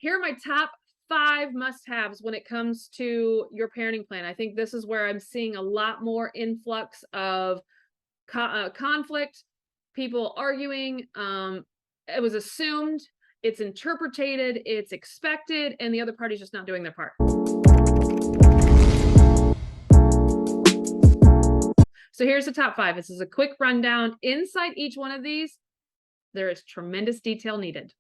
here are my top 5 must-haves when it comes to your parenting plan. I think this is where I'm seeing a lot more influx of conflict, people arguing. It was assumed, it's interpreted, it's expected, and the other party's just not doing their part. So here's the top 5. This is a quick rundown. Inside each one of these, there is tremendous detail needed.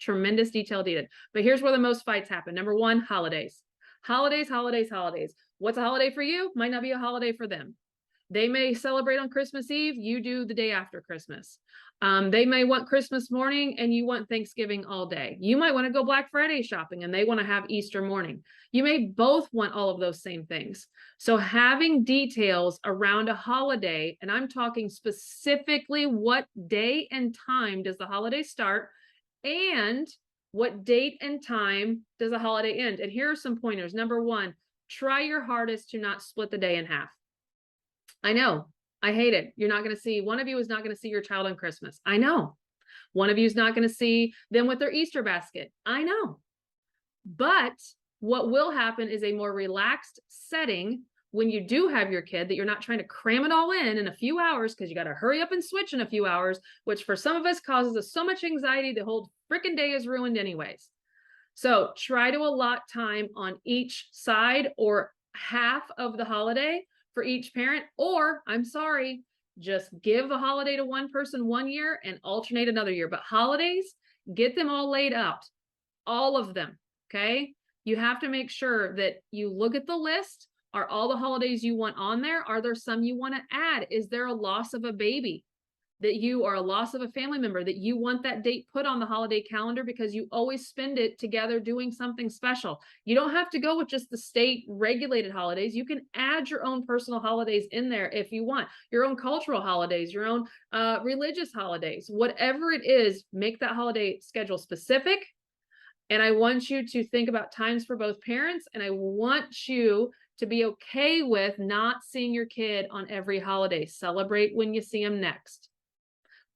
Tremendous detail needed. But here's where the most fights happen. Number 1, holidays. Holidays, holidays, holidays. What's a holiday for you? Might not be a holiday for them. They may celebrate on Christmas Eve, you do the day after Christmas. They may want Christmas morning and you want Thanksgiving all day. You might want to go Black Friday shopping and they want to have Easter morning. You may both want all of those same things. So having details around a holiday, and I'm talking specifically what day and time does the holiday start and what date and time does the holiday end? And here are some pointers. Number 1, try your hardest to not split the day in half. I know. I hate it. You're not going to see, one of you is not going to see your child on Christmas. I know. One of you is not going to see them with their Easter basket. I know. But what will happen is a more relaxed setting when you do have your kid, that you're not trying to cram it all in a few hours because you got to hurry up and switch in a few hours, which for some of us causes us so much anxiety the whole freaking day is ruined anyways. So try to allot time on each side or half of the holiday for each parent, or I'm sorry, just give the holiday to one person one year and alternate another year. But holidays, get them all laid out, all of them. Okay. You have to make sure that you look at the list. Are all the holidays you want on there? Are there some you want to add? Is there a loss of a baby that you, or a loss of a family member that you want that date put on the holiday calendar because you always spend it together doing something special? You don't have to go with just the state regulated holidays. You can add your own personal holidays in there if you want, your own cultural holidays, your own religious holidays, whatever it is, make that holiday schedule specific. And I want you to think about times for both parents. And I want you to be okay with not seeing your kid on every holiday. Celebrate when you see them next.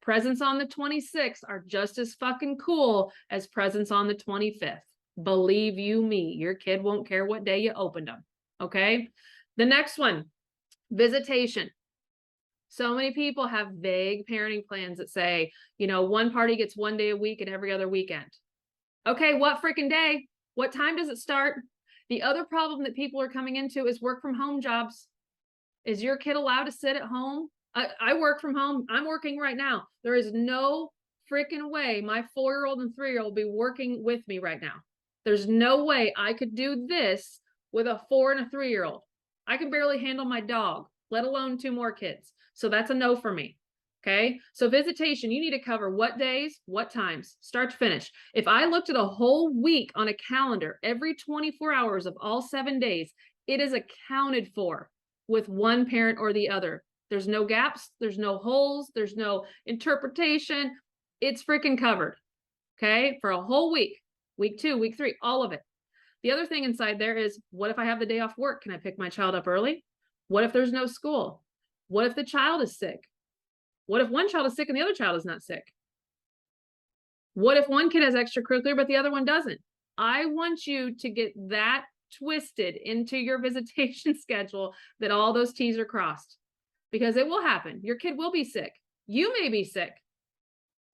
Presents on the 26th are just as fucking cool as presents on the 25th. Believe you me, your kid won't care what day you opened them. Okay. The next one, visitation. So many people have vague parenting plans that say, one party gets one day a week and every other weekend. Okay. What freaking day? What time does it start? The other problem that people are coming into is work from home jobs. Is your kid allowed to sit at home? I work from home. I'm working right now. There is no freaking way my 4-year-old and 3-year-old will be working with me right now. There's no way I could do this with a 4 and a 3-year-old. I can barely handle my dog, let alone 2 more kids. So that's a no for me. Okay. So visitation, you need to cover what days, what times, start to finish. If I looked at a whole week on a calendar, every 24 hours of all 7 days, it is accounted for with one parent or the other. There's no gaps. There's no holes. There's no interpretation. It's freaking covered. Okay. For a whole week, week 2, week 3, all of it. The other thing inside there is, what if I have the day off work? Can I pick my child up early? What if there's no school? What if the child is sick? What if one child is sick and the other child is not sick? What if one kid has extracurricular, but the other one doesn't? I want you to get that twisted into your visitation schedule that all those T's are crossed, because it will happen. Your kid will be sick. You may be sick.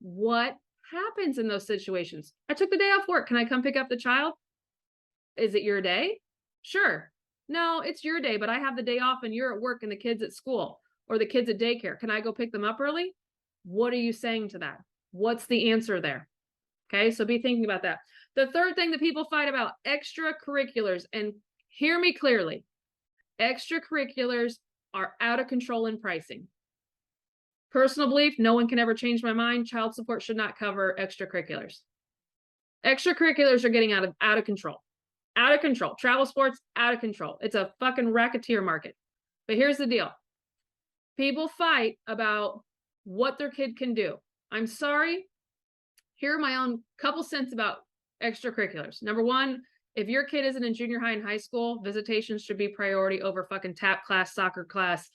What happens in those situations? I took the day off work. Can I come pick up the child? Is it your day? Sure. No, it's your day, but I have the day off and you're at work and the kid's at school or the kid's at daycare. Can I go pick them up early? What are you saying to that? What's the answer there? Okay, so be thinking about that. The third thing that people fight about, extracurriculars, and hear me clearly, extracurriculars are out of control in pricing. Personal belief, no one can ever change my mind. Child support should not cover extracurriculars. Extracurriculars are getting out of control. Out of control. Travel sports, out of control. It's a fucking racketeer market. But here's the deal. People fight about what their kid can do. I'm sorry. Here are my own couple cents about extracurriculars. Number 1, if your kid isn't in junior high and high school, visitations should be priority over fucking tap class, soccer class.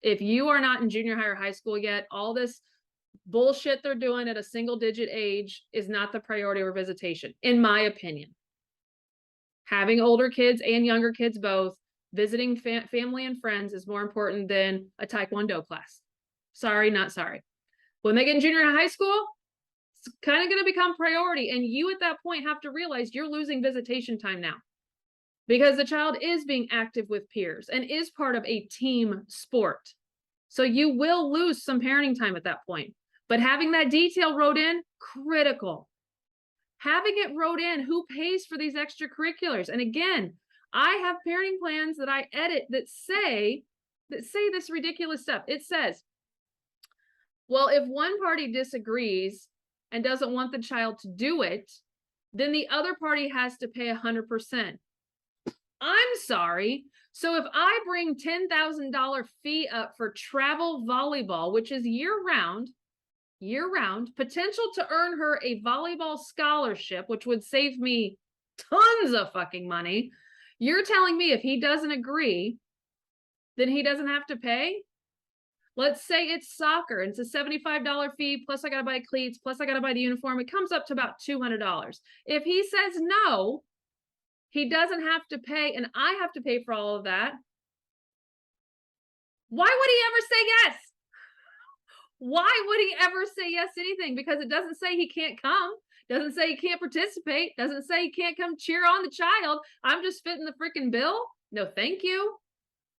If you are not in junior high or high school yet, all this bullshit they're doing at a single digit age is not the priority over visitation, in my opinion. Having older kids and younger kids both, visiting family and friends is more important than a Taekwondo class. Sorry, not sorry. When they get in junior high school, it's kind of going to become priority. And you at that point have to realize you're losing visitation time now, because the child is being active with peers and is part of a team sport. So you will lose some parenting time at that point. But having that detail wrote in, critical. Having it wrote in, who pays for these extracurriculars? And again, I have parenting plans that I edit that say this ridiculous stuff. It says, well, if one party disagrees and doesn't want the child to do it, then the other party has to pay 100%. I'm sorry. So if I bring $10,000 fee up for travel volleyball, which is year-round, potential to earn her a volleyball scholarship, which would save me tons of fucking money, you're telling me if he doesn't agree, then he doesn't have to pay? Let's say it's soccer, and it's a $75 fee, plus I got to buy cleats, plus I got to buy the uniform. It comes up to about $200. If he says no, he doesn't have to pay, and I have to pay for all of that. Why would he ever say yes? Why would he ever say yes to anything? Because it doesn't say he can't come. Doesn't say he can't participate. Doesn't say he can't come cheer on the child. I'm just fitting the freaking bill. No, thank you.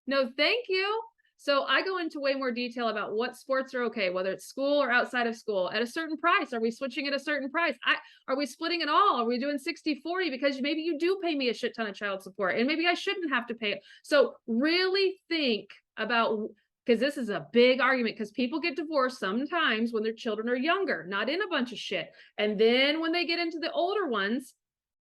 No, thank you. So I go into way more detail about what sports are okay, whether it's school or outside of school, at a certain price. Are we switching at a certain price? Are we splitting it all? Are we doing 60-40? Because maybe you do pay me a shit ton of child support and maybe I shouldn't have to pay it. So really think about, because this is a big argument, because people get divorced sometimes when their children are younger, not in a bunch of shit. And then when they get into the older ones,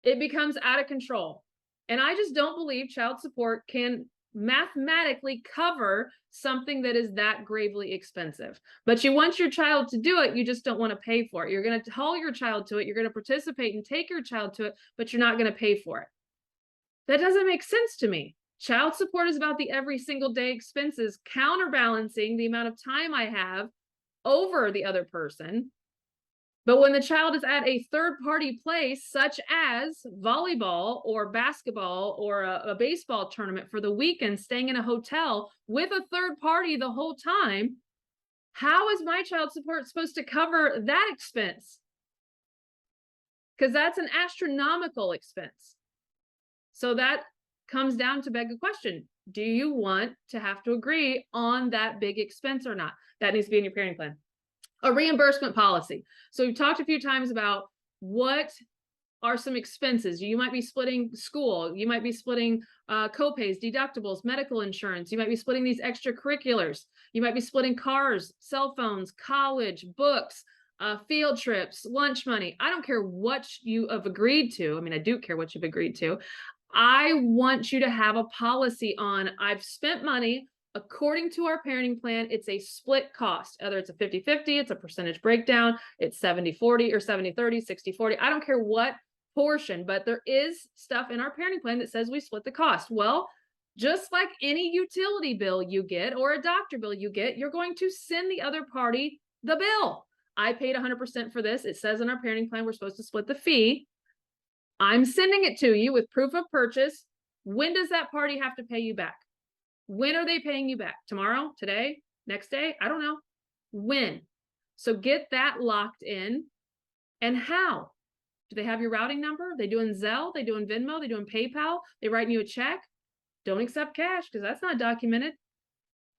it becomes out of control. And I just don't believe child support can mathematically cover something that is that gravely expensive. But you want your child to do it, you just don't want to pay for it. You're going to haul your child to it, you're going to participate and take your child to it, but you're not going to pay for it. That doesn't make sense to me. Child support is about the every single day expenses, counterbalancing the amount of time I have over the other person. But when the child is at a third-party place, such as volleyball or basketball or a baseball tournament for the weekend, staying in a hotel with a third party the whole time, how is my child support supposed to cover that expense? Because that's an astronomical expense. So that comes down to beg a question. Do you want to have to agree on that big expense or not? That needs to be in your parenting plan. A reimbursement policy. So we've talked a few times about what are some expenses. You might be splitting school. You might be splitting copays, deductibles, medical insurance. You might be splitting these extracurriculars. You might be splitting cars, cell phones, college, books, field trips, lunch money. I don't care what you have agreed to. I mean, I do care what you've agreed to. I want you to have a policy on, I've spent money. According to our parenting plan, it's a split cost. Either it's a 50-50, it's a percentage breakdown, it's 70-40 or 70-30, 60-40. I don't care what portion, but there is stuff in our parenting plan that says we split the cost. Well, just like any utility bill you get or a doctor bill you get, you're going to send the other party the bill. I paid 100% for this. It says in our parenting plan we're supposed to split the fee. I'm sending it to you with proof of purchase. When does that party have to pay you back? When are they paying you back? Tomorrow? Today? Next day? I don't know. When? So get that locked in. And how? Do they have your routing number? Are they doing Zelle? They doing Venmo? They doing PayPal? They writing you a check? Don't accept cash because that's not documented.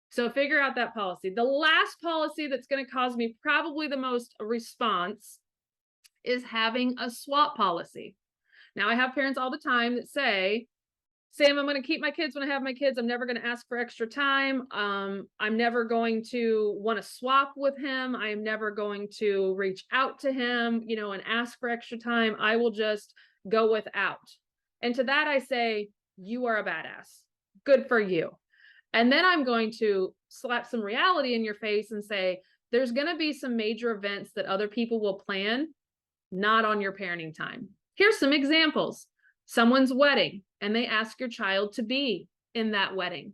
So figure out that policy. The last policy that's going to cause me probably the most response is having a SWOT policy. Now, I have parents all the time that say, Sam, I'm going to keep my kids when I have my kids. I'm never going to ask for extra time. I'm never going to want to swap with him. I am never going to reach out to him, and ask for extra time. I will just go without. And to that, I say, you are a badass. Good for you. And then I'm going to slap some reality in your face and say, there's going to be some major events that other people will plan, not on your parenting time. Here's some examples. Someone's wedding, and they ask your child to be in that wedding.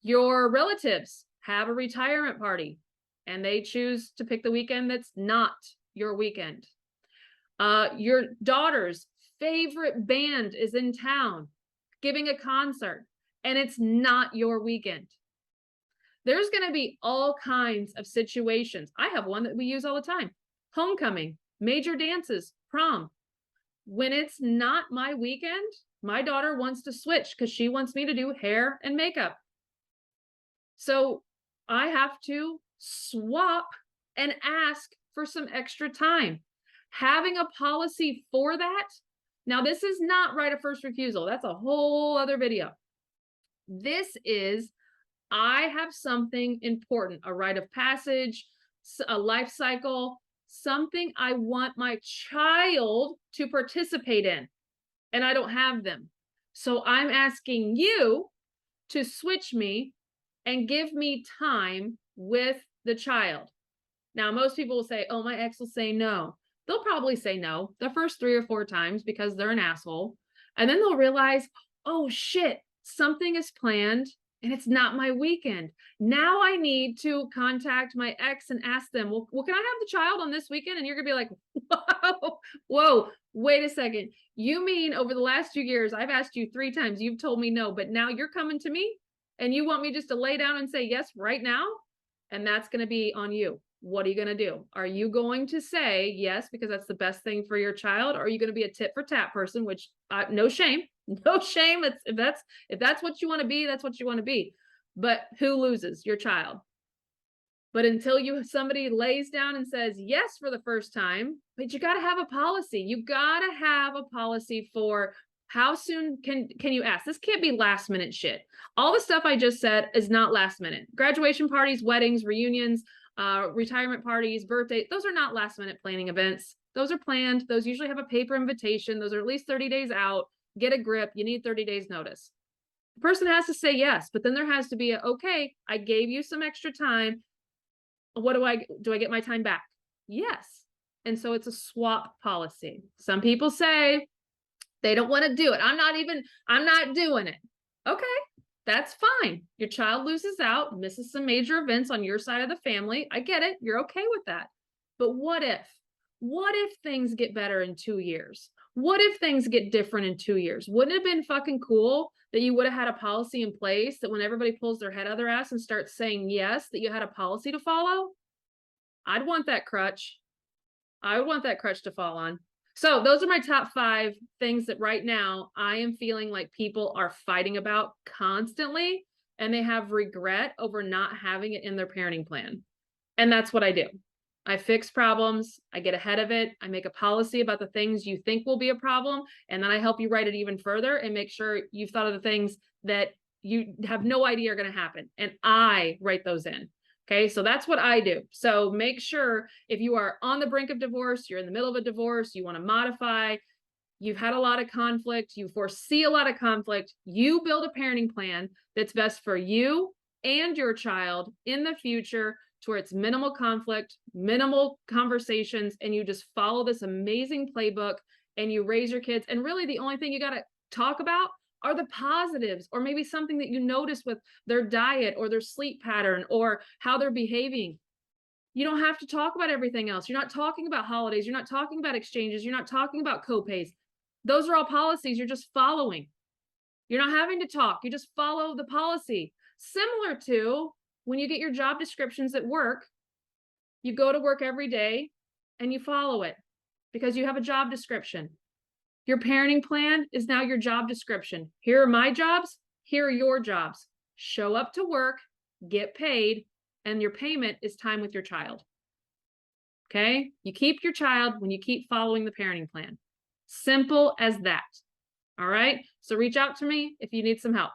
Your relatives have a retirement party. and they choose to pick the weekend that's not your weekend. Your daughter's favorite band is in town giving a concert, and it's not your weekend. There's going to be all kinds of situations. I have one that we use all the time. Homecoming, major dances, prom. When it's not my weekend, my daughter wants to switch because she wants me to do hair and makeup. So I have to swap and ask for some extra time. Having a policy for that. Now, this is not right of first refusal. That's a whole other video. This is, I have something important, a rite of passage, a life cycle, something I want my child to participate in, and I don't have them. So I'm asking you to switch me and give me time with the child. Now, most people will say, oh, my ex will say no. They'll probably say no the first 3 or 4 times because they're an asshole. And then they'll realize, oh shit, something is planned and it's not my weekend. Now I need to contact my ex and ask them, well, can I have the child on this weekend? And you're gonna be like, whoa, wait a second. You mean over the last 2 years, I've asked you 3 times, you've told me no, but now you're coming to me and you want me just to lay down and say yes right now? And that's gonna be on you. What are you going to do? Are you going to say yes because that's the best thing for your child? Or are you going to be a tit for tat person, which no shame, no shame. If that's what you want to be, that's what you want to be. But who loses? Your child. But until somebody lays down and says yes for the first time, but you got to have a policy. You got to have a policy for how soon can you ask? This can't be last minute shit. All the stuff I just said is not last minute. Graduation parties, weddings, reunions, retirement parties, birthday, those are not last minute planning events. Those are planned. Those usually have a paper invitation. Those are at least 30 days out. Get a grip. You need 30 days notice. The person has to say yes, but then there has to be okay, I gave you some extra time. What do I get my time back? Yes. And so it's a swap policy. Some people say they don't want to do it. I'm not doing it. Okay. That's fine. Your child loses out, misses some major events on your side of the family. I get it. You're okay with that. But what if things get better in 2 years? What if things get different in 2 years? Wouldn't it have been fucking cool that you would have had a policy in place that when everybody pulls their head out of their ass and starts saying yes, that you had a policy to follow? I'd want that crutch. I would want that crutch to fall on. So those are my top 5 things that right now I am feeling like people are fighting about constantly, and they have regret over not having it in their parenting plan. And that's what I do. I fix problems. I get ahead of it. I make a policy about the things you think will be a problem. And then I help you write it even further and make sure you've thought of the things that you have no idea are going to happen. And I write those in. Okay, so that's what I do. So make sure if you are on the brink of divorce, you're in the middle of a divorce, you want to modify, you've had a lot of conflict, you foresee a lot of conflict, you build a parenting plan that's best for you and your child in the future to where it's minimal conflict, minimal conversations, and you just follow this amazing playbook and you raise your kids. And really the only thing you got to talk about are the positives, or maybe something that you notice with their diet or their sleep pattern or how they're behaving. You don't have to talk about everything else. You're not talking about holidays. You're not talking about exchanges. You're not talking about co-pays. Those are all policies you're just following. You're not having to talk. You just follow the policy. Similar to when you get your job descriptions at work, you go to work every day and you follow it because you have a job description. Your parenting plan is now your job description. Here are my jobs. Here are your jobs. Show up to work, get paid, and your payment is time with your child. Okay? You keep your child when you keep following the parenting plan. Simple as that. All right? So reach out to me if you need some help.